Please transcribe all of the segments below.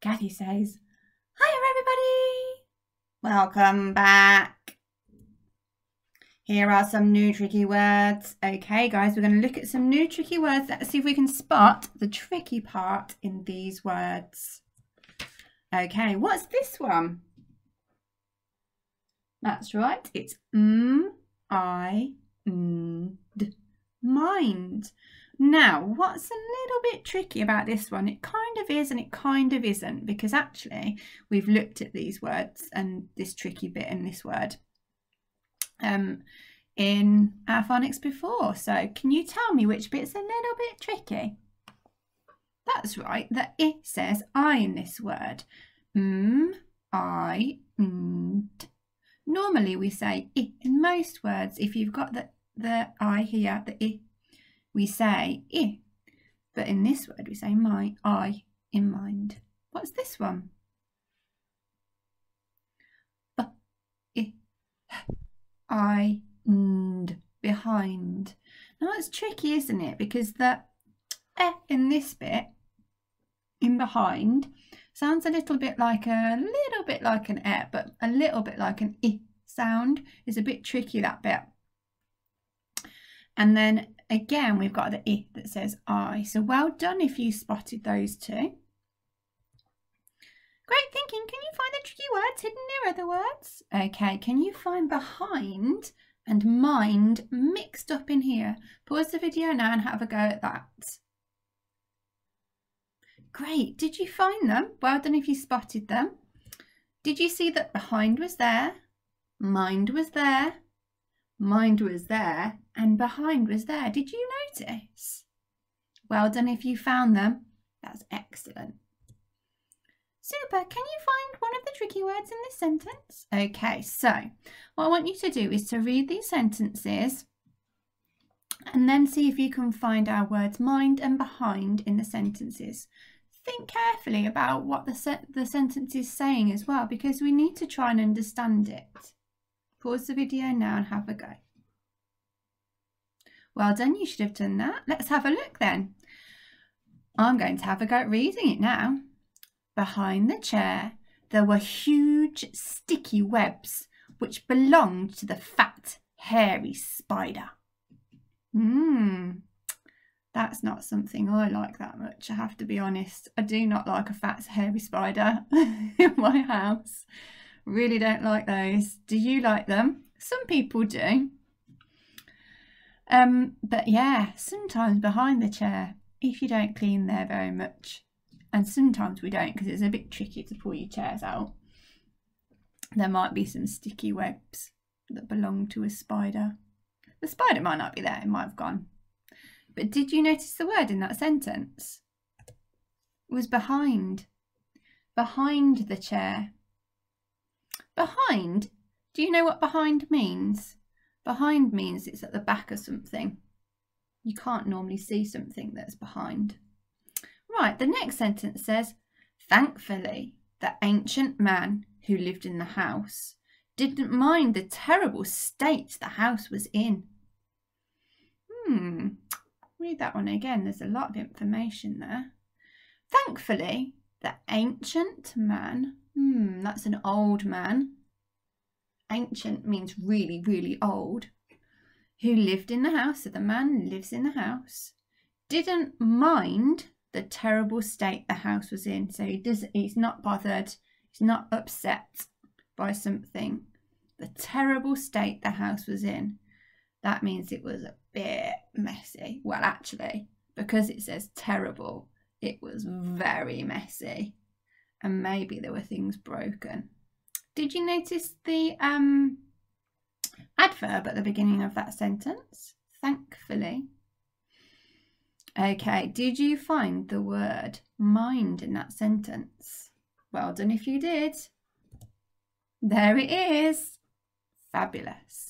Kathy says, "Hiya everybody! Welcome back. Here are some new tricky words." Okay guys, we're going to look at some new tricky words. Let's see if we can spot the tricky part in these words. Okay, what's this one? That's right, it's mind. Now, what's a little bit tricky about this one? It kind of is and it kind of isn't, because actually we've looked at these words and this tricky bit in this word in our phonics before. So can you tell me which bit's a little bit tricky? That's right, the I says I in this word. I, Normally we say I in most words. If you've got the I here, the I, we say I. But in this word we say my, I, in mind. What's this one? I, behind. Now that's tricky, isn't it? Because the in this bit, in behind, sounds a little bit like an but a little bit like an I sound. Is a bit tricky, that bit. And then again, we've got the I that says I. So well done if you spotted those two. Great thinking. Can you find the tricky words hidden near other words? Okay, can you find behind and mind mixed up in here? Pause the video now and have a go at that. Great. Did you find them? Well done if you spotted them. Did you see that behind was there, mind was there, mind was there, and behind was there? Did you notice? Well done if you found them. That's excellent. Super. Can you find one of the tricky words in this sentence? Okay, so what I want you to do is to read these sentences and then see if you can find our words mind and behind in the sentences. Think carefully about what the sentence is saying as well, because we need to try and understand it. Pause the video now and have a go. Well done, you should have done that. Let's have a look then. I'm going to have a go at reading it now. Behind the chair, there were huge sticky webs which belonged to the fat, hairy spider. That's not something I like that much, I have to be honest. I do not like a fat, hairy spider in my house. Really don't like those. Do you like them? Some people do. But yeah, sometimes behind the chair, if you don't clean there very much, and sometimes we don't because it's a bit tricky to pull your chairs out, there might be some sticky webs that belong to a spider. The spider might not be there, it might have gone. But did you notice the word in that sentence? It was behind. Behind the chair. Behind, do you know what behind means? Behind means it's at the back of something. You can't normally see something that's behind. Right, the next sentence says, thankfully, the ancient man who lived in the house didn't mind the terrible state the house was in. Read that one again. There's a lot of information there. Thankfully, the ancient man, that's an old man. Ancient means really, really old. Who lived in the house, so the man lives in the house, didn't mind the terrible state the house was in. So he's not bothered, he's not upset by something. The terrible state the house was in. That means it was a bit messy. Well, actually, because it says terrible, it was very messy. And maybe there were things broken. Did you notice the adverb at the beginning of that sentence? Thankfully. Okay, did you find the word mind in that sentence? Well done if you did. There it is. Fabulous.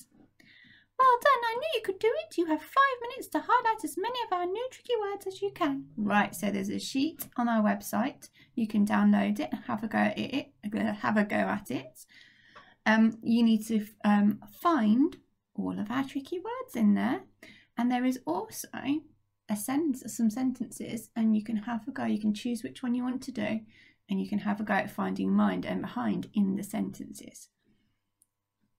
Well done, I knew you could do it. You have 5 minutes to highlight as many of our new tricky words as you can. Right, so there's a sheet on our website. You can download it and have a go at it. You need to find all of our tricky words in there. And there is also some sentences, and you can have a go. You can choose which one you want to do. and you can have a go at finding mind and behind in the sentences.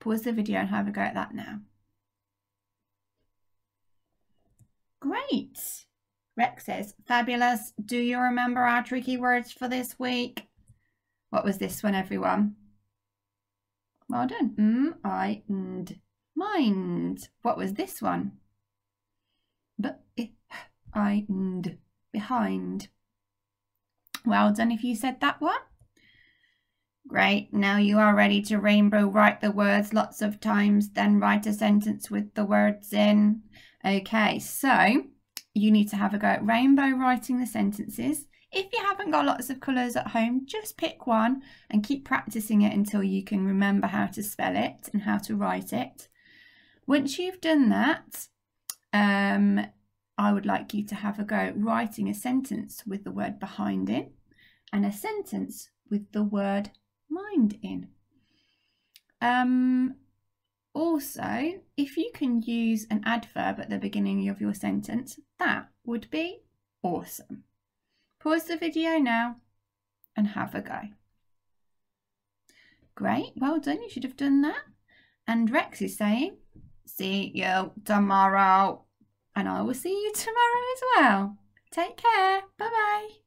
Pause the video and have a go at that now. Great. Rex says, fabulous. Do you remember our tricky words for this week? What was this one, everyone? Well done. And mind. What was this one? And behind. Well done if you said that one. Great. Now you are ready to rainbow write the words lots of times, then write a sentence with the words in. Okay, so you need to have a go at rainbow writing the sentences. If you haven't got lots of colours at home, just pick one and keep practicing it until you can remember how to spell it and how to write it. Once you've done that, I would like you to have a go at writing a sentence with the word behind in and a sentence with the word mind in. Also, if you can use an adverb at the beginning of your sentence, that would be awesome. Pause the video now and have a go. Great, well done, you should have done that. And Rex is saying, see you tomorrow. And I will see you tomorrow as well. Take care, bye-bye.